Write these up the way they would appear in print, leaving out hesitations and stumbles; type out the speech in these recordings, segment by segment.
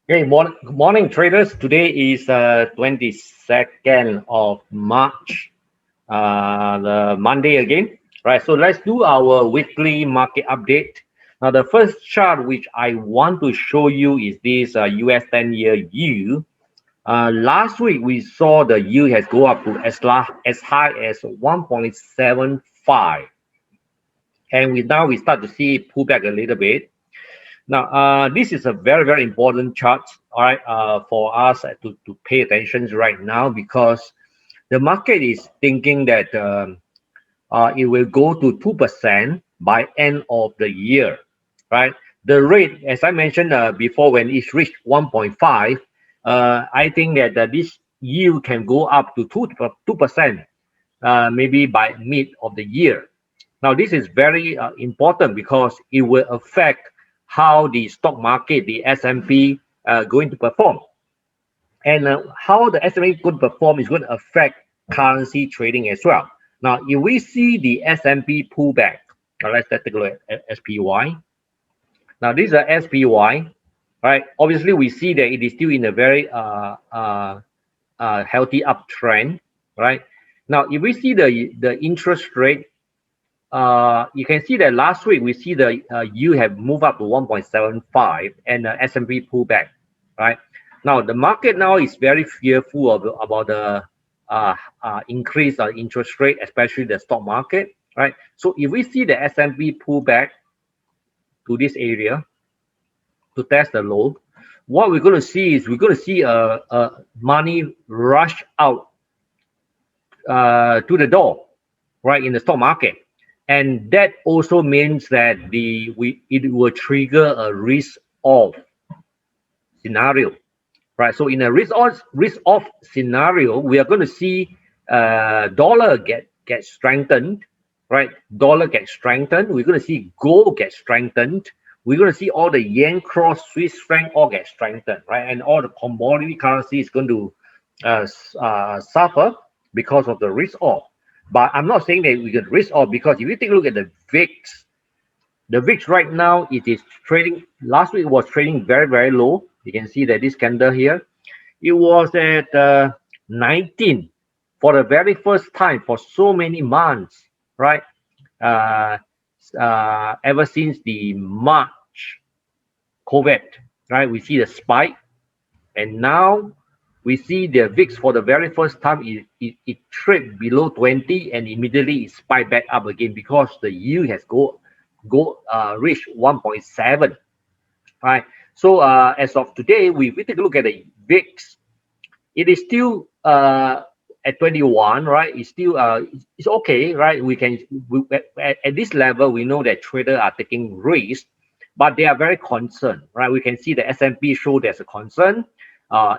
Good morning, traders. Today is 22nd of March, the Monday again. Right, so let's do our weekly market update. Now, the first chart which I want to show you is this US 10-year yield. Last week, we saw the yield has go up to as high as 1.75. And we start to see it pull back a little bit. Now, this is a very, very important chart, all right, for us to pay attention right now because the market is thinking that it will go to 2% by end of the year, right? The rate, as I mentioned before, when it reached 1.5, I think that this yield can go up to 2%, maybe by mid of the year. Now, this is very important because it will affect how the stock market, the S&P, going to perform. And how the S&P going to perform is going to affect currency trading as well. Now, if we see the S&P pullback, let's take a look at SPY. Now, this is a SPY, right? Obviously, we see that it is still in a very healthy uptrend, right? Now, if we see the interest rate, you can see that last week we see the yield have moved up to 1.75 and the S&P pullback, right? Now the market now is very fearful about the increase of interest rate, especially the stock market, right? So if we see the S&P pull back to this area to test the low, what we're going to see is we're going to see a money rush out to the door, right, in the stock market. And that also means that it will trigger a risk-off scenario, right? So in a risk-off scenario, we are going to see dollar get strengthened, right? Dollar get strengthened. We're going to see gold get strengthened. We're going to see all the yen cross Swiss franc all get strengthened, right? And all the commodity currency is going to suffer because of the risk-off. But I'm not saying that we can risk off because if you take a look at the VIX right now, it is trading. Last week it was trading very, very low. You can see that this candle here, it was at 19 for the very first time for so many months, right? Ever since the March COVID, right? We see the spike, and now we see the VIX for the very first time, it traded below 20 and immediately it spiked back up again because the yield has reached 1.7, right? So as of today, we take a look at the VIX. It is still at 21, right? It's still it's okay, right? At this level, we know that traders are taking risks, but they are very concerned, right? We can see the S&P show there's a concern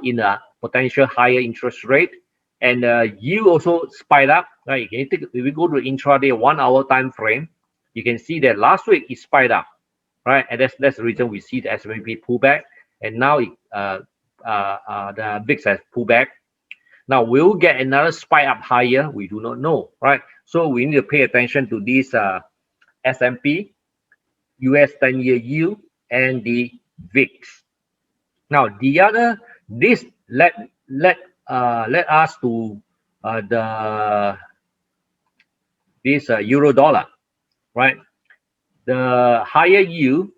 in a potential higher interest rate, and yield also spiked up, right? If we go to the intraday 1 hour time frame, you can see that last week it spiked up, right? And that's the reason we see the S&P pull back, and now the VIX has pulled back. Now we'll get another spike up higher. We do not know, right? So we need to pay attention to this S&P, US 10-year yield, and the VIX. Now the other this let us to this euro dollar, right? The higher yield,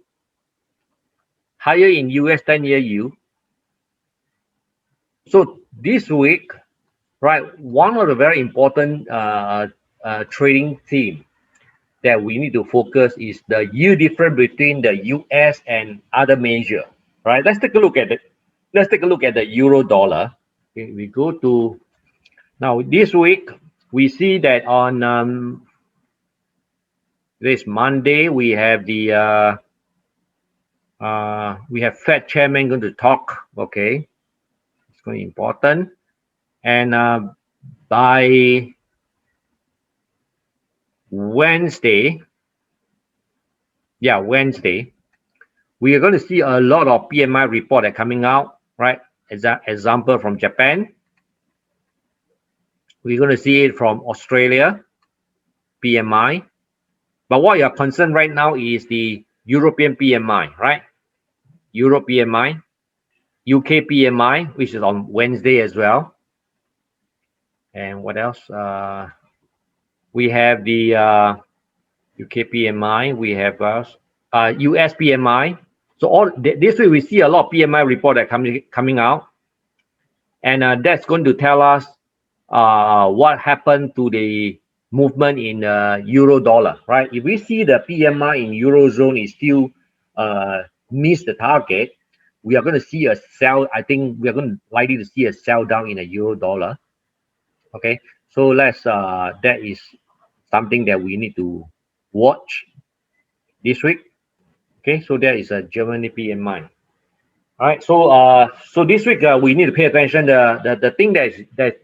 higher in US 10-year yield. So this week, right, one of the very important trading theme that we need to focus is the yield difference between the US and other major, right? Let's take a look at it. Let's take a look at the euro dollar. Okay, we go to now this week. We see that on this Monday we have the we have Fed chairman going to talk. Okay, it's going to be important. And by Wednesday, Wednesday, we are going to see a lot of PMI report that coming out, right? Example from Japan. We're going to see it from Australia, PMI. But what you're concerned right now is the European PMI, right? Europe PMI. UK PMI, which is on Wednesday as well. And what else? We have the UK PMI. We have US PMI. So all this week we see a lot of PMI report that coming out, and that's going to tell us what happened to the movement in euro dollar, right? If we see the PMI in eurozone is still miss the target, we are going to see a sell. I think we are going to likely to see a sell down in the euro dollar. Okay, so let's that is something that we need to watch this week. Okay, so that is a Germany PMI. All right, so this week we need to pay attention. The thing that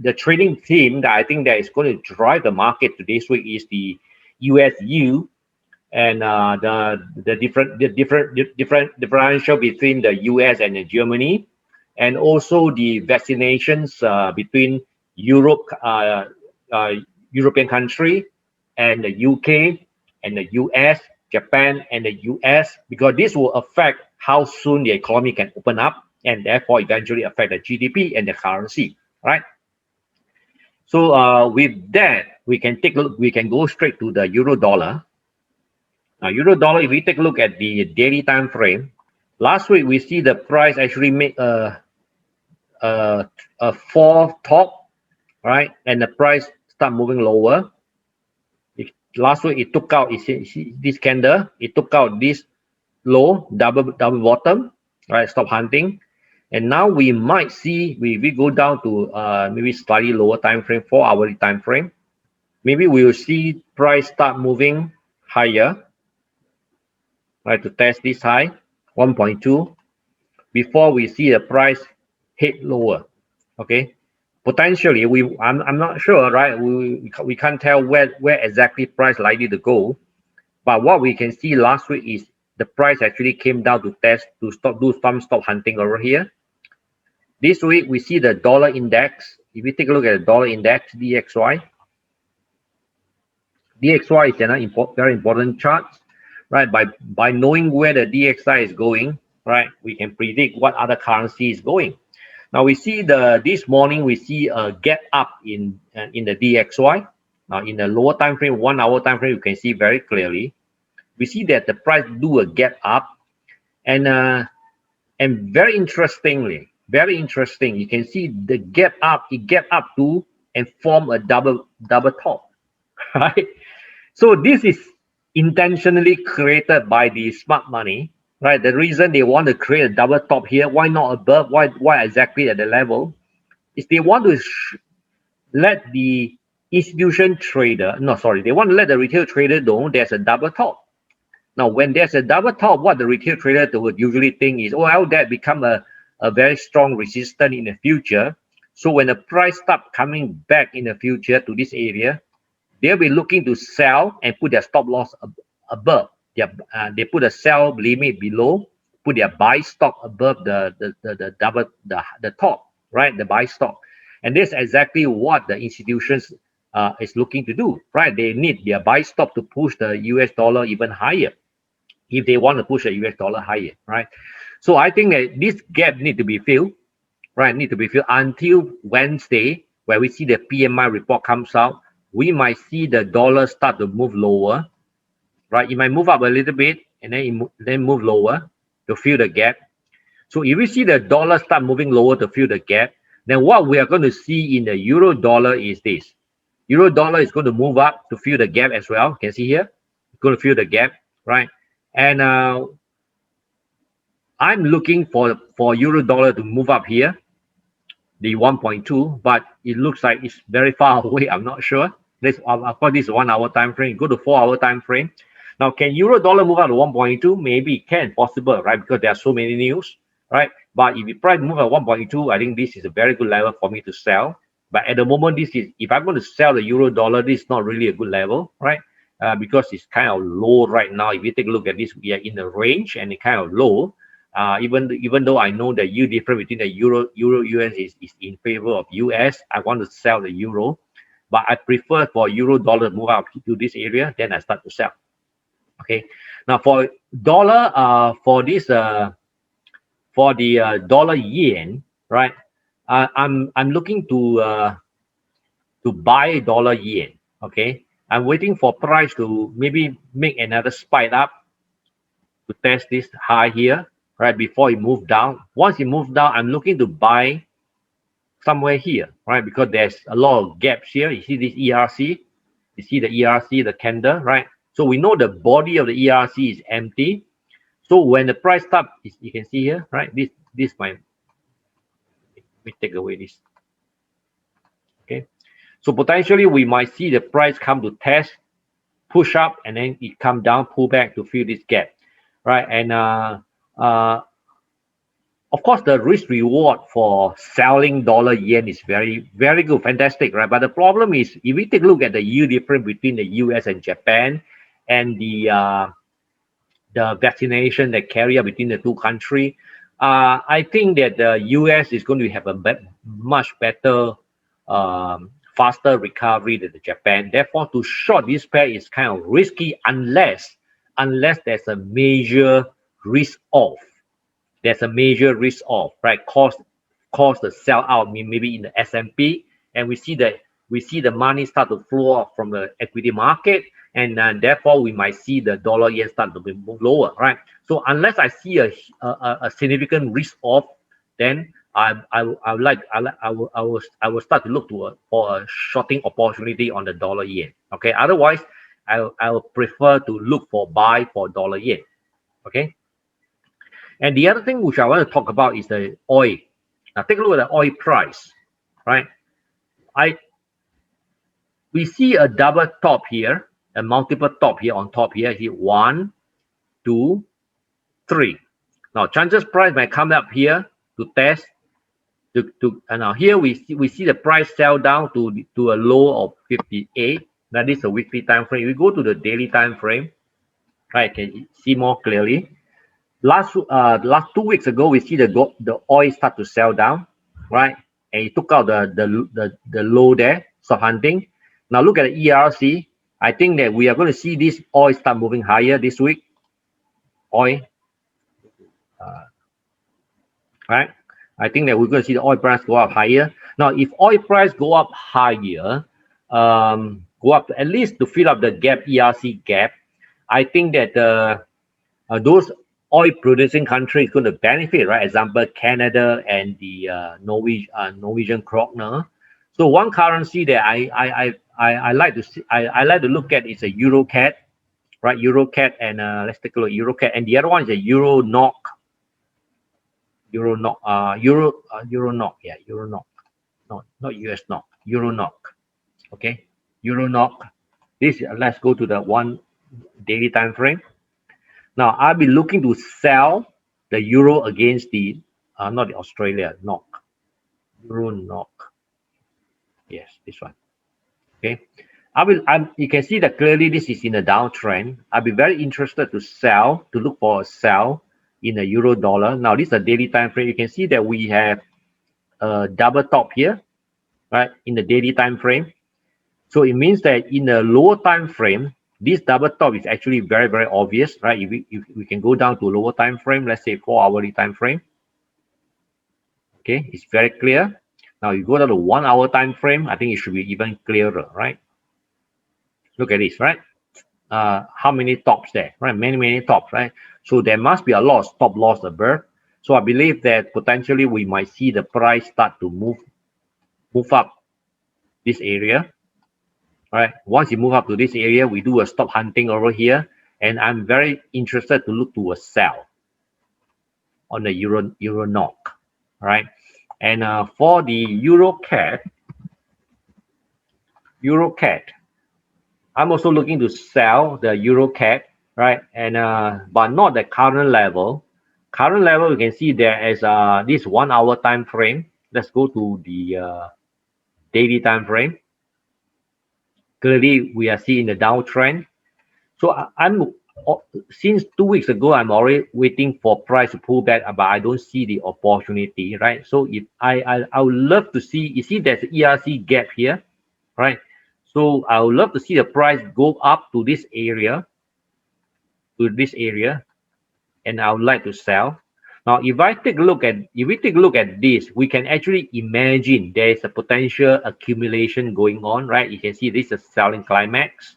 the trading theme that I think that is going to drive the market to this week is the USU and the differential between the US and the Germany, and also the vaccinations between European country and the UK and the US, Japan and the US, because this will affect how soon the economy can open up and therefore eventually affect the GDP and the currency, right? So with that, we can take a look, we can go straight to the euro dollar. Now, euro dollar, if we take a look at the daily time frame, last week we see the price actually make a fall top, right? And the price start moving lower. Last week it took out this candle, it took out this low double bottom, right? Stop hunting. And now we might see we go down to maybe slightly lower time frame, 4-hourly time frame. Maybe we will see price start moving higher, right, to test this high 1.2 before we see the price hit lower. Okay, potentially I'm not sure, right? We can't tell where exactly price likely to go, but what we can see last week is the price actually came down to test to do some stop hunting over here. This week we see the dollar index. If we take a look at the dollar index DXY is an very important chart, right? By knowing where the DXY is going, right, we can predict what other currency is going. Now we see this morning we see a gap up in the DXY. Now in the lower time frame, 1 hour time frame, you can see very clearly. We see that the price do a gap up, and very interestingly, you can see the gap up. It gap up to and form a double top, right? So this is intentionally created by the smart money, right? The reason they want to create a double top here, why not above? Why exactly at the level? Is they want to let the institution trader, no, sorry, they want to let the retail trader know there's a double top. Now, when there's a double top, what the retail trader would usually think is, well, that become a very strong resistance in the future. So when the price start coming back in the future to this area, they'll be looking to sell and put their stop loss above. They put a sell limit below, put their buy stop above the top, right? The buy stop, and this is exactly what the institutions is looking to do, right? They need their buy stop to push the US dollar even higher if they want to push the US dollar higher, right? So I think that this gap need to be filled, right? Need to be filled until Wednesday, where we see the PMI report comes out. We might see the dollar start to move lower, right? It might move up a little bit and then move lower to fill the gap. So if we see the dollar start moving lower to fill the gap, then what we are going to see in the euro dollar is this. Euro dollar is going to move up to fill the gap as well. You can see here, it's going to fill the gap, right? And I'm looking for euro dollar to move up here, the 1.2, but it looks like it's very far away. I'm not sure. This, of course, this is 1 hour time frame. Go to 4 hour time frame. Now, can euro dollar move up to 1.2? Maybe it can, possible, right? Because there are so many news, right? But if the price move at 1.2, I think this is a very good level for me to sell. But at the moment, this is, if I'm going to sell the euro dollar, this is not really a good level, right? Because it's kind of low right now. If you take a look at this, we are in the range and it's kind of low. Even though I know the yield difference between the euro US is in favor of US, I want to sell the euro, but I prefer for euro dollar to move up to this area, then I start to sell. Okay, now for dollar, for for the dollar yen, right? I'm looking to buy dollar yen. Okay, I'm waiting for price to maybe make another spike up to test this high here, right, before it move down. Once it moves down, I'm looking to buy somewhere here, right, because there's a lot of gaps here. You see this ERC, you see the ERC, the candle, right? So we know the body of the ERC is empty. So when the price start, you can see here, right? This my, let me take away this. Okay, so potentially we might see the price come to test, push up, and then it come down, pull back to fill this gap, right? And of course, the risk reward for selling dollar yen is very, very good, fantastic, right? But the problem is, if we take a look at the yield difference between the US and Japan, and the vaccination that carry out between the two countries, I think that the US is going to have a much better, faster recovery than the Japan. Therefore, to short this pair is kind of risky unless there's a major risk off. There's a major risk off, right? Cause the sell out maybe in the S&P, and we see the money start to flow out from the equity market, and therefore we might see the dollar yen start to move lower, right? So unless I see a significant risk off, then I will start to look for a shorting opportunity on the dollar yen. Okay, otherwise I will prefer to look for buy for dollar yen. Okay. And the other thing which I want to talk about is the oil. Now take a look at the oil price, right? We see a double top here, a multiple top here on top here. Here, 1, 2, 3. Now chances price might come up here to test. And now here we see the price sell down to a low of 58. That is a weekly time frame. We go to the daily time frame, right? Can see more clearly. Last 2 weeks ago, we see the oil start to sell down, right? And it took out the low there, stop hunting. Now look at the ERC. I think that we are going to see this oil start moving higher this week. Oil, right? I think that we're going to see the oil price go up higher. Now, if oil price go up higher, go up at least to fill up the gap, ERC gap, I think that those oil producing countries going to benefit, right? Example, Canada and the Norwegian kroner. So one currency that I like to see, I like to look at is a EURUSD, right? EURUSD, and let's take a look at EURUSD, and the other one is a Euro NOK. Euro NOK, yeah, Euro NOK. No, not US NOK, Euro NOK. Okay, Euro NOK. This, let's go to the one daily time frame. Now I'll be looking to sell the euro against the not the Australia NOK, Euro NOK. Yes, this one. Okay, you can see that clearly this is in a downtrend. I'll be very interested to look for a sell in the euro dollar. Now this is a daily time frame. You can see that we have a double top here, right, in the daily time frame. So it means that in the lower time frame, this double top is actually very, very obvious, right? If we can go down to a lower time frame, let's say 4-hourly time frame. Okay, it's very clear. Now you go down to 1-hour time frame, I think it should be even clearer, right? Look at this, right? How many tops there, right? Many tops, right? So there must be a lot of stop loss above. So I believe that potentially we might see the price start to move up this area. All right, once you move up to this area, we do a stop hunting over here, and I'm very interested to look to a sell on the euro NOK. All right, and for the EURUSD, I'm also looking to sell the EURUSD, right? And but not the current level. Current level, you can see there is this 1-hour time frame. Let's go to the daily time frame. Clearly, we are seeing the downtrend. So I'm since 2 weeks ago, I'm already waiting for price to pull back, but I don't see the opportunity, right? So if I would love to see, you see there's an ERC gap here, right? So I would love to see the price go up to this area, and I would like to sell. Now, if we take a look at this, we can actually imagine there is a potential accumulation going on, right? You can see this is selling climax,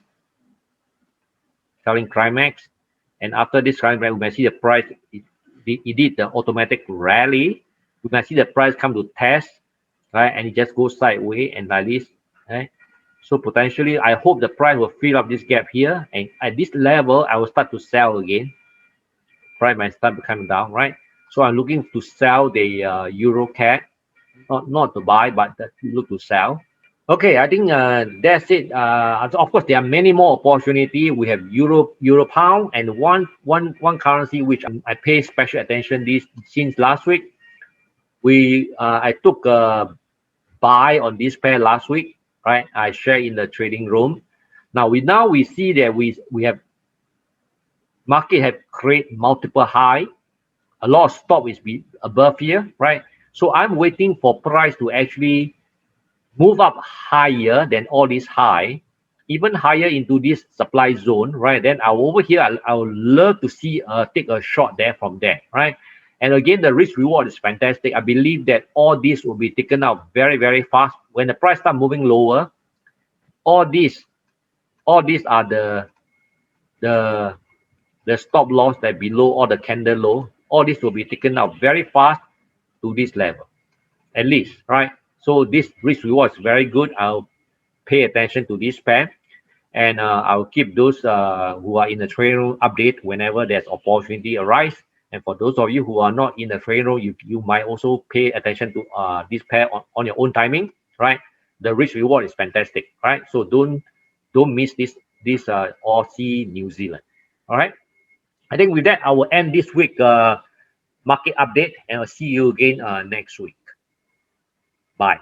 and after this climax, we can see the price. It did the automatic rally. We can see the price come to test, right? And it just goes sideways and like this, right? So potentially, I hope the price will fill up this gap here, and at this level, I will start to sell again. Price might start to come down, right? So I'm looking to sell the Euro CAD, not to buy, but to look to sell. Okay, I think that's it. Of course, there are many more opportunity. We have Euro pound, and one currency which I pay special attention this since last week. I took a buy on this pair last week, right? I share in the trading room. Now we see that we have market have created multiple high. A lot of stop is above here, right? So I'm waiting for price to actually move up higher than all this high, even higher into this supply zone, right? Then over here, I would love to see take a shot there from there, right? And again, the risk reward is fantastic. I believe that all this will be taken out very, very fast. When the price start moving lower, all these are the stop loss that below all the candle low. All this will be taken out very fast to this level, at least, right? So this risk reward is very good. I'll pay attention to this pair, and I'll keep those who are in the trading room update whenever there's opportunity arise. And for those of you who are not in the trading room, you might also pay attention to this pair on your own timing, right? The risk reward is fantastic, right? So don't miss this Aussie New Zealand. All right. I think with that I will end this week market update, and I'll see you again next week. Bye.